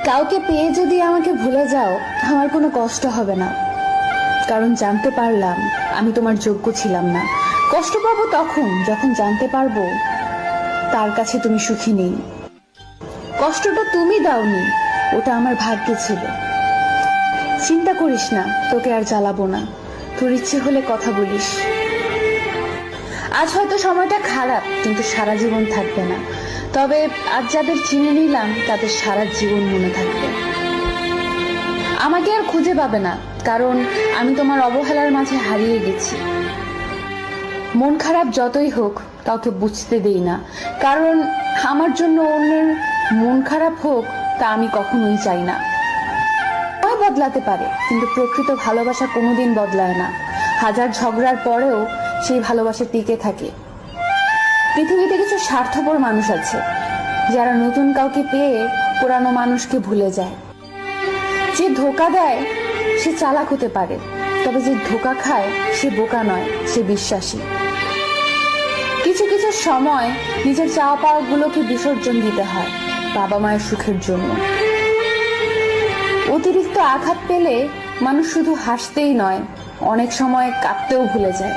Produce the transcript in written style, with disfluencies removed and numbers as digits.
কাউকে পেয়ে যদি আমাকে ভুলে যাও, আমার কোনো কষ্ট হবে না, কারণ জানতে পারলাম আমি তোমার যোগ্য ছিলাম না। কষ্ট পাবো তখন যখন জানতে পারবো তার কাছে তুমি সুখী নেই। কষ্টটা তুমি দাওনি, ওটা আমার ভাগ্যে ছিল। চিন্তা করিস না, তোকে আর জ্বালাবো না। তোর ইচ্ছে হলে কথা বলিস। আজ হয়তো সময়টা খারাপ, কিন্তু সারা জীবন থাকবে না। তবে আজ যাদের চিনে নিলাম তাদের সারা জীবন মনে থাকবে। আমাকে আর খুঁজে পাবে না, কারণ আমি তোমার অবহেলার মাঝে হারিয়ে গেছি। মন খারাপ যতই হোক কাউকে বুঝতে দেই না, কারণ আমার জন্য অন্যের মন খারাপ হোক তা আমি কখনোই চাই না। সময় বদলাতে পারে, কিন্তু প্রকৃত ভালোবাসা কোনোদিন বদলায় না। হাজার ঝগড়ার পরেও সেই ভালোবাসা টিকে থাকে। পৃথিবীতে কিছু স্বার্থপর মানুষ আছে যারা নতুন কাউকে পেয়ে পুরানো মানুষকে ভুলে যায়। যে ধোঁকা দেয় সে চালাক হতে পারে, তবে যে ধোঁকা খায় সে বোকা নয়, সে বিশ্বাসী। কিছু কিছু সময় নিজের চাওয়া পাওয়া গুলোকে বিসর্জন দিতে হয় বাবা মায়ের সুখের জন্য। অতিরিক্ত আঘাত পেলে মানুষ শুধু হাসতেই নয়, অনেক সময় কাঁদতেও ভুলে যায়।